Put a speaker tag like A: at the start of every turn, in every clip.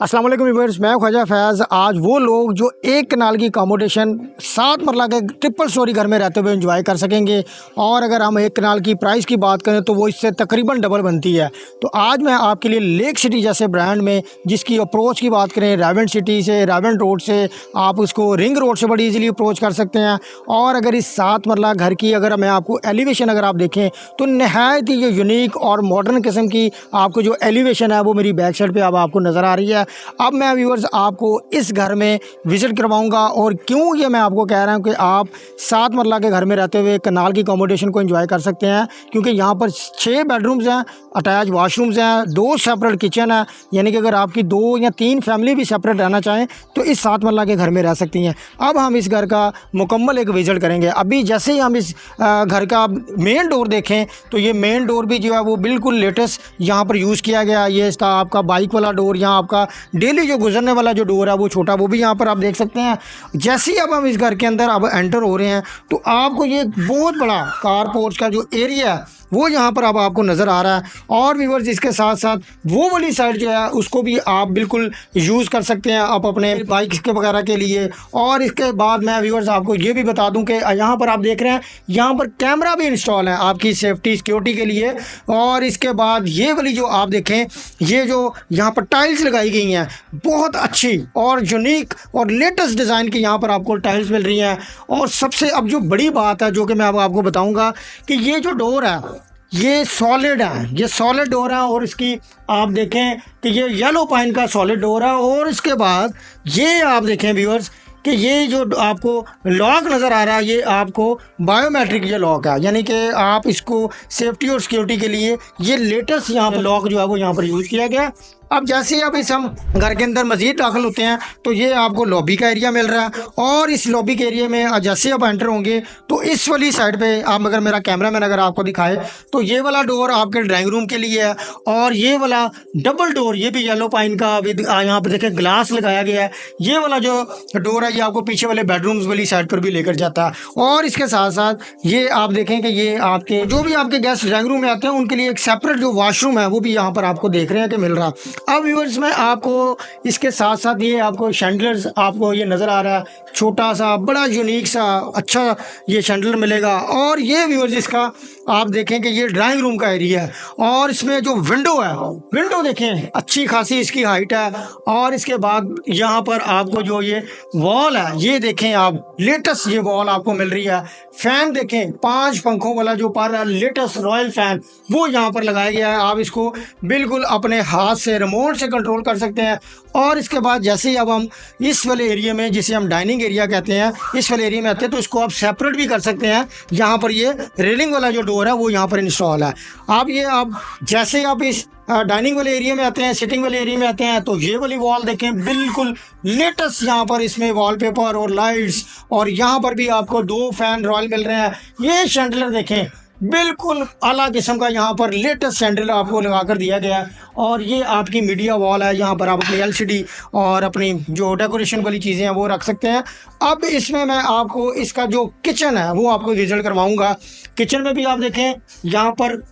A: अस्सलाम वालेकुम व्यूअर्स, मैं ख्वाजा फैज़। आज वो लोग जो एक कनाल की अकोमोडेशन 7 मरला के ट्रिपल स्टोरी घर में रहते हुए एंजॉय कर सकेंगे, और अगर हम एक कनाल की प्राइस की बात करें तो वो इससे तकरीबन डबल बनती है। तो आज मैं आपके लिए लेक सिटी जैसे ब्रांड में, जिसकी अप्रोच की बात करें रावंड सिटी से, रावंड रोड से, आप उसको रिंग रोड से बड़ी ईजिली अप्रोच कर सकते हैं। और अगर इस 7 मरला घर की अगर मैं आपको एलिवेशन अगर आप देखें तो नहायत ही यूनिक और मॉडर्न किस्म की आपको जो एलिवेशन है वो मेरी बैक साइड पे अब आपको नज़र आ रही है। अब मैं व्यूअर्स आपको इस घर में विज़िट करवाऊंगा, और क्यों ये मैं आपको कह रहा हूँ कि आप 7 मरला के घर में रहते हुए कनाल की अकोमोडेशन को एंजॉय कर सकते हैं, क्योंकि यहाँ पर 6 बेडरूम्स हैं, अटैच वाशरूम्स हैं, 2 सेपरेट किचन है। यानी कि अगर आपकी 2 या 3 फैमिली भी सेपरेट रहना चाहें तो इस 7 मरला के घर में रह सकती हैं। अब हम इस घर का मुकम्मल एक विज़िट करेंगे। अभी जैसे ही हम इस घर का मेन डोर देखें तो ये मेन डोर भी जो है वो बिल्कुल लेटेस्ट यहाँ पर यूज़ किया गया। ये इसका आपका बाइक वाला डोर, यहाँ आपका डेली जो गुजरने वाला जो डोर है वो छोटा, वो भी यहाँ पर आप देख सकते हैं। जैसे ही अब हम इस घर के अंदर अब एंटर हो रहे हैं तो आपको ये बहुत बड़ा कार पोर्च का जो एरिया है वो यहाँ पर अब आपको नज़र आ रहा है। और व्यूअर्स इसके साथ साथ वो वाली साइड जो है उसको भी आप बिल्कुल यूज़ कर सकते हैं आप अपने बाइक्स के वगैरह के लिए। और इसके बाद मैं व्यूअर्स आपको ये भी बता दूं कि यहाँ पर आप देख रहे हैं यहाँ पर कैमरा भी इंस्टॉल है आपकी सेफ्टी सिक्योरिटी के लिए। और इसके बाद ये वाली जो आप देखें, ये जो यहाँ पर टाइल्स लगाई गई हैं बहुत अच्छी और यूनिक और लेटेस्ट डिज़ाइन की यहाँ पर आपको टाइल्स मिल रही हैं। और सबसे अब जो बड़ी बात है जो कि मैं अब आपको बताऊँगा कि ये जो डोर है ये सॉलिड है, ये सॉलिड डोर है। और इसकी आप देखें कि ये येलो पाइन का सॉलिड डोर है। और इसके बाद ये आप देखें व्यूअर्स कि ये जो आपको लॉक नज़र आ रहा है ये आपको बायोमेट्रिक ये लॉक है, यानी कि आप इसको सेफ्टी और सिक्योरिटी के लिए ये लेटेस्ट यहाँ पर लॉक जो है वो यहाँ पर यूज़ किया गया। अब जैसे ही अब इस हम घर के अंदर मज़ीद दाखिल होते हैं तो ये आपको लॉबी का एरिया मिल रहा है। और इस लॉबी के एरिया में जैसे आप एंटर होंगे तो इस वाली साइड पे आप अगर मेरा कैमरामैन अगर आपको दिखाए तो ये वाला डोर आपके ड्राइंग रूम के लिए है। और ये वाला डबल डोर, ये भी येलो पाइन का विद यहाँ पर देखें ग्लास लगाया गया है। ये वाला जो डोर है ये आपको पीछे वाले बेडरूम्स वाली साइड पर भी लेकर जाता है। और इसके साथ साथ ये आप देखें कि ये आपके जो भी आपके गेस्ट ड्राइंग रूम में आते हैं उनके लिए एक सेपरेट जो वॉशरूम है वो भी यहाँ पर आपको देख रहे हैं कि मिल रहा है। अब व्यूअर्स में आपको इसके साथ साथ ये आपको शैंडलर्स आपको ये नज़र आ रहा है, छोटा सा बड़ा यूनिक सा अच्छा ये शैंडलर मिलेगा। और ये व्यूअर्स इसका आप देखें कि ये ड्राइंग रूम का एरिया है। और इसमें जो विंडो है, विंडो देखें अच्छी खासी इसकी हाइट है। और इसके बाद यहाँ पर आपको जो ये वॉल है ये देखें आप, लेटेस्ट ये वॉल आपको मिल रही है। फैन देखें 5 पंखों वाला जो पर लेटेस्ट रॉयल फैन वो यहाँ पर लगाया गया है। आप इसको बिल्कुल अपने हाथ से रिमोट से कंट्रोल कर सकते हैं। और इसके बाद जैसे ही अब हम इस वाले एरिया में, जिसे हम डाइनिंग एरिया कहते हैं, इस वाले एरिया में आते हैं तो इसको आप सेपरेट भी कर सकते हैं। यहाँ पर ये रेलिंग वाला जो डोर है वो यहाँ पर इंस्टॉल है। आप जैसे आप इस डाइनिंग वाले एरिया में आते हैं, सिटिंग वाले एरिया में आते हैं तो ये वाली वॉल देखें बिल्कुल लेटेस्ट यहाँ पर इसमें वॉलपेपर और लाइट्स, और यहाँ पर भी आपको 2 फैन रॉयल मिल रहे हैं। ये शैंडलर देखें बिल्कुल आला किस्म का यहाँ पर लेटेस्ट शैंडलर आपको लगा कर दिया गया है। और ये आपकी मीडिया वॉल है, यहाँ पर आप अपनी एलसीडी और अपनी जो डेकोरेशन वाली चीज़ें हैं वो रख सकते हैं। अब इसमें मैं आपको इसका जो किचन है वो आपको विजिट करवाऊँगा। किचन में भी आप देखें यहाँ पर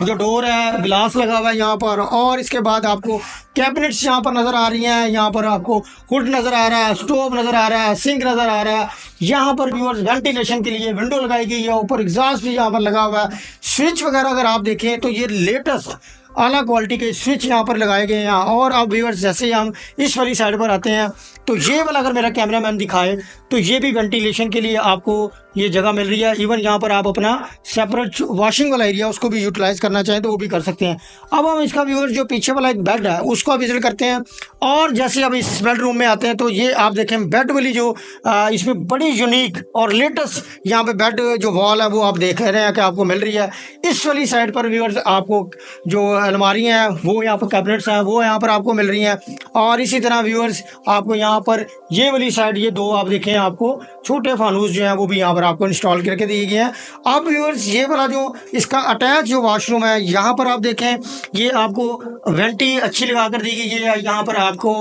A: जो डोर है ग्लास लगा हुआ है यहाँ पर। और इसके बाद आपको कैबिनेट्स यहाँ पर नज़र आ रही हैं, यहाँ पर आपको हुड नज़र आ रहा है, स्टोव नज़र आ रहा है, सिंक नज़र आ रहा है। यहाँ पर व्यूअर्स वेंटिलेशन के लिए विंडो लगाई गई है, ऊपर एग्जॉस्ट भी यहाँ पर लगा हुआ है। स्विच वगैरह अगर आप देखें तो ये लेटेस्ट आला क्वालिटी के स्विच यहाँ पर लगाए गए हैं। और अब व्यूअर्स जैसे ही हम इस वाली साइड पर आते हैं तो ये वाला अगर मेरा कैमरामैन दिखाए तो ये भी वेंटिलेशन के लिए आपको ये जगह मिल रही है। इवन यहाँ पर आप अपना सेपरेट वॉशिंग वाला एरिया उसको भी यूटिलाइज करना चाहें तो वो भी कर सकते हैं। अब हम इसका व्यूअर्स जो पीछे वाला एक बेड है उसको विजिट करते हैं। और जैसे अब इस बेडरूम में आते हैं तो ये आप देखें बेड वाली जो इसमें बड़ी यूनिक और लेटेस्ट यहाँ पे बेड जो वॉल है वो आप देख रहे हैं कि आपको मिल रही है। इस वाली साइड पर व्यूअर्स आपको जो अलमारी हैं वो यहाँ पर कैबिनेट्स हैं वो यहाँ पर आपको मिल रही हैं। और इसी तरह व्यूअर्स आपको यहाँ पर ये वाली साइड ये 2 आप देखें आपको छोटे फानूस जो हैं वो भी यहाँ पर पर आपको इंस्टॉल करके दिए गए हैं। अब व्यूअर्स ये वाला जो इसका अटैच जो वॉशरूम है, यहाँ पर आप देखें ये आपको वेंटी अच्छी लगा कर दी गई है। यहाँ पर आपको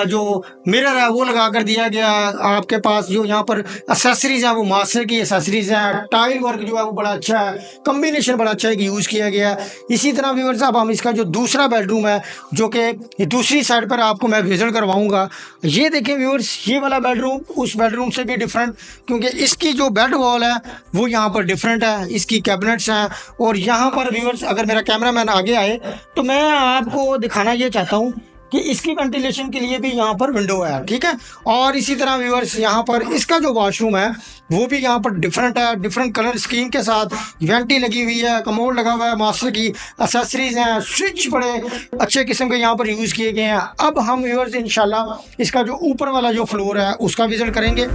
A: जो मिरर है वो लगा कर दिया गया। आपके पास जो यहाँ पर एसेसरीज है वो मास्टर की एसेसरीज है। टाइल वर्क जो है वो बड़ा अच्छा है, कम्बिनेशन बड़ा अच्छा है कि यूज़ किया गया है। इसी तरह व्यूअर्स अब हम इसका जो दूसरा बेडरूम है जो कि दूसरी साइड पर आपको मैं विजिट करवाऊंगा, ये देखें व्यूअर्स ये वाला बेडरूम उस बेडरूम से भी डिफरेंट, क्योंकि इसकी जो बेड वॉल है वो यहाँ पर डिफरेंट है, इसकी कैबिनेट्स हैं। और यहाँ पर व्यूअर्स अगर मेरा कैमरामैन आगे आए तो मैं आपको दिखाना ये चाहता हूँ कि इसकी वेंटिलेशन के लिए भी यहाँ पर विंडो है, ठीक है। और इसी तरह व्यूअर्स यहाँ पर इसका जो वॉशरूम है वो भी यहाँ पर डिफरेंट है, डिफरेंट कलर स्कीम के साथ वेंटी लगी हुई है, कमोड लगा हुआ है, मास्टर की एसेसरीज हैं, स्विच बड़े अच्छे किस्म के यहाँ पर यूज़ किए गए हैं। अब हम व्यूअर्स इंशाल्लाह इसका जो ऊपर वाला जो फ्लोर है उसका विजिट करेंगे।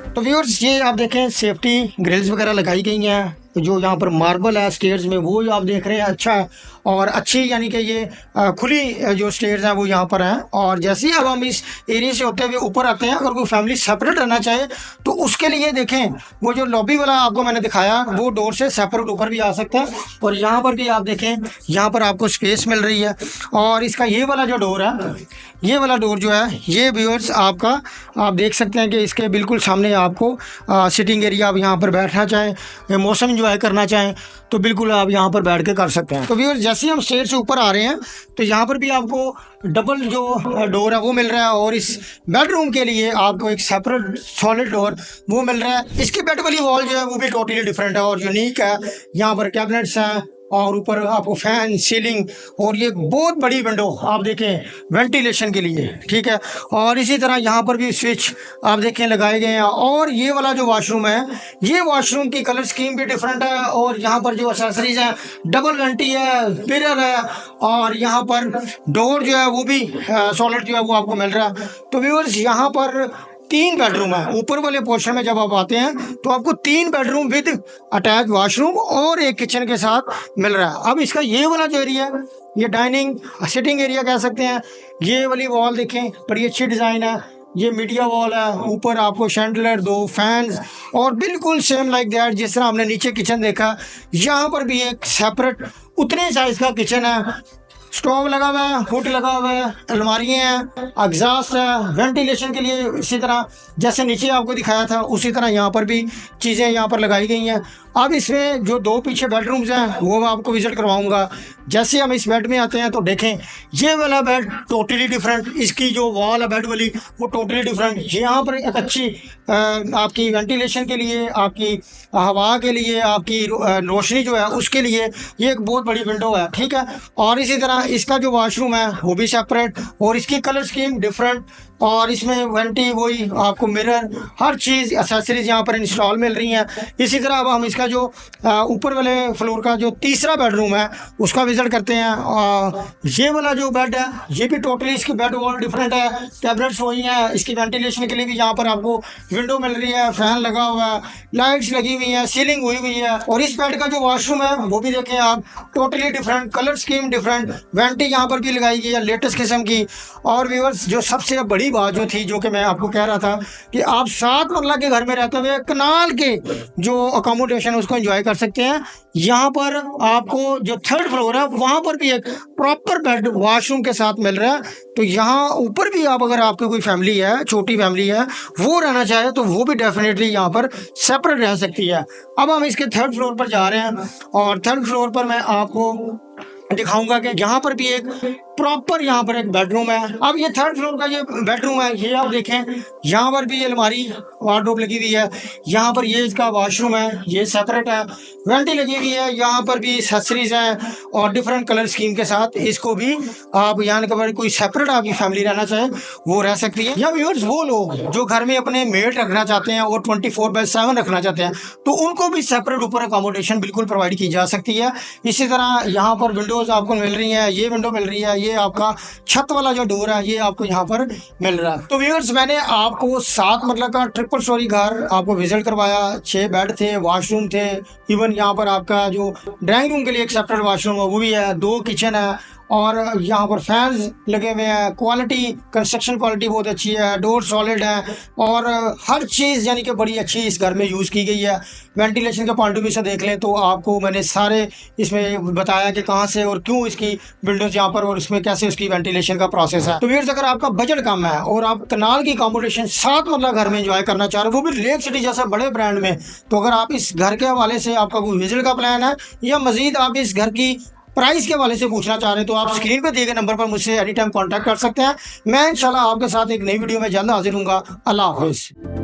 A: तो व्यूअर्स ये आप देखें सेफ्टी ग्रिल्स वगैरह लगाई गई हैं, जो यहाँ पर मार्बल है स्टेयर्स में वो आप देख रहे हैं अच्छा है और अच्छी, यानी कि ये खुली जो स्टेयर्स हैं वो यहाँ पर हैं। और जैसे ही अब हम इस एरिया से होते हुए ऊपर आते हैं, अगर कोई फैमिली सेपरेट रहना चाहे तो उसके लिए देखें वो जो लॉबी वाला आपको मैंने दिखाया वो डोर से सेपरेट ऊपर भी आ सकता है। और यहाँ पर भी आप देखें यहाँ पर आपको स्पेस मिल रही है। और इसका ये वाला जो डोर है, ये वाला डोर जो है ये व्यूअर्स आपका आप देख सकते हैं कि इसके बिल्कुल सामने आपको सिटिंग एरिया, आप यहाँ पर बैठना चाहें, मौसम इंजॉय करना चाहें तो बिल्कुल आप यहाँ पर बैठ के कर सकते हैं। तो व्यूअर्स जैसे हम स्टेयर से ऊपर आ रहे हैं तो यहाँ पर भी आपको डबल जो डोर है वो मिल रहा है। और इस बेडरूम के लिए आपको एक सेपरेट सॉलिड डोर वो मिल रहा है। इसकी बेड वाली वॉल जो है वो भी टोटली डिफरेंट है और यूनिक है। यहाँ पर कैबिनेट्स हैं और ऊपर आपको फैन, सीलिंग और ये बहुत बड़ी विंडो आप देखें वेंटिलेशन के लिए, ठीक है। और इसी तरह यहाँ पर भी स्विच आप देखें लगाए गए हैं। और ये वाला जो वॉशरूम है ये वॉशरूम की कलर स्कीम भी डिफरेंट है। और यहाँ पर जो एक्सेसरीज हैं डबल वेंटी है, मिरर है और यहाँ पर डोर जो है वो भी सॉलिड जो है वो आपको मिल रहा है। तो व्यूअर्स यहाँ पर 3 बेडरूम है। ऊपर वाले पोर्शन में जब आप आते हैं तो आपको 3 बेडरूम विद अटैच वॉशरूम और एक किचन के साथ मिल रहा है। अब इसका ये वाला जो एरिया है ये डाइनिंग सिटिंग एरिया कह सकते हैं। ये वाली वॉल देखें बड़ी अच्छी डिज़ाइन है, ये मीडिया वॉल है, ऊपर आपको शैंडलर, 2 फैंस और बिल्कुल सेम लाइक दैट जिस तरह हमने नीचे किचन देखा, यहाँ पर भी एक सेपरेट उतने साइज का किचन है। स्टोव लगा हुआ है, हुड लगा हुआ है, अलमारियाँ हैं, एग्जॉस्ट है वेंटिलेशन के लिए। इसी तरह जैसे नीचे आपको दिखाया था उसी तरह यहाँ पर भी चीज़ें यहाँ पर लगाई गई हैं। अब इसमें जो 2 पीछे बेडरूम्स हैं वो मैं आपको विजिट करवाऊंगा। जैसे हम इस बेड में आते हैं तो देखें ये वाला बेड टोटली डिफरेंट, इसकी जो वॉल है बेड वाली वो टोटली डिफरेंट। यहाँ पर एक अच्छी आपकी वेंटिलेशन के लिए, आपकी हवा के लिए, आपकी रोशनी जो है उसके लिए ये एक बहुत बड़ी विंडो है, ठीक है। और इसी तरह इसका जो वॉशरूम है वो भी सेपरेट और इसकी कलर स्कीम डिफरेंट। और इसमें वेंटी वही आपको मिरर हर चीज़ एसेसरीज यहाँ पर इंस्टॉल मिल रही हैं। इसी तरह अब हम इसका जो ऊपर वाले फ्लोर का जो तीसरा बेडरूम है उसका विजिट करते हैं। ये वाला जो बेड है ये भी टोटली इसकी बेड वॉल डिफरेंट है, कैबिनेट्स वही हैं। इसकी वेंटिलेशन के लिए भी यहाँ पर आपको विंडो मिल रही है, फैन लगा हुआ है, लाइट्स लगी हुई हैं, सीलिंग हुई हुई है। और इस बेड का जो वॉशरूम है वो भी देखें आप totally different, colour scheme different, vanity यहाँ पर भी लगाई गई है लेटेस्ट किस्म की। और व्यूअर्स जो सबसे बड़ी बात जो थी, जो कि मैं आपको कह रहा था कि आप 7 मरला के घर में रहते हुए कनाल के जो अकोमोडेशन उसको एंजॉय कर सकते हैं। यहाँ पर आपको जो 3rd फ्लोर है वहाँ पर भी एक प्रॉपर बेड वॉशरूम के साथ मिल रहा है। तो यहाँ ऊपर भी आप अगर आपकी कोई फैमिली है, छोटी फैमिली है, वो रहना चाहे तो वो भी डेफिनेटली यहाँ पर सेपरेट रह सकती है। अब हम इसके 3rd फ्लोर पर जा रहे हैं और 3rd फ्लोर पर मैं आपको दिखाऊंगा कि यहाँ पर भी एक प्रॉपर यहाँ पर एक बेडरूम है। अब ये 3rd फ्लोर का ये बेडरूम है, ये आप देखें यहाँ पर भी अलमारी वार्डरोब लगी हुई है। यहाँ पर ये इसका वॉशरूम है, ये सेपरेट है, वेंटी लगी हुई है। यहाँ पर भी एक्सेसरीज हैं और डिफरेंट कलर स्कीम के साथ इसको भी आप यहाँ पर कोई सेपरेट आपकी फैमिली रहना चाहे वो रह सकती है। या व्यूअर्स वो लोग जो घर में अपने मेड रखना चाहते हैं और 24/7 रखना चाहते हैं तो उनको भी सेपरेट ऊपर अकोमोडेशन बिल्कुल प्रोवाइड की जा सकती है। इसी तरह यहाँ पर विंडोज़ आपको मिल रही हैं, ये विंडो मिल रही है, ये आपका छत वाला जो डोर है ये आपको यहाँ पर मिल रहा है। तो व्यूअर्स मैंने आपको 7 मतलब का ट्रिपल स्टोरी घर आपको विजिट करवाया। 6 बेड थे, वॉशरूम थे, इवन यहाँ पर आपका जो ड्राइंग रूम के लिए एक सेपरेट वॉशरूम है वो भी है, 2 किचन है और यहाँ पर फैंस लगे हुए हैं, क्वालिटी कंस्ट्रक्शन क्वालिटी बहुत अच्छी है, डोर सॉलिड है और हर चीज़ यानी कि बड़ी अच्छी इस घर में यूज़ की गई है। वेंटिलेशन के पॉइंट ऑफ व्यू से देख लें तो आपको मैंने सारे इसमें बताया कि कहाँ से और क्यों इसकी विंडोज यहाँ पर और इसमें कैसे उसकी वेंटिलेशन का प्रोसेस है। तो व्यूअर्स, अगर आपका बजट कम है और आप कनाल की अकोमोडेशन 7 मरला घर में एंजॉय करना चाह रहे हो, वो भी लेक सिटी जैसे बड़े ब्रांड में, तो अगर आप इस घर के हवाले से आपका कोई विजिट का प्लान है या मजीद आप इस घर की प्राइस के हवाले से पूछना चाह रहे हैं, तो आप स्क्रीन पे दिए गए नंबर पर मुझसे एनी टाइम कॉन्टैक्ट कर सकते हैं। मैं इंशाल्लाह आपके साथ एक नई वीडियो में जल्द हाजिर हूँगा। अल्लाह हाफिज़।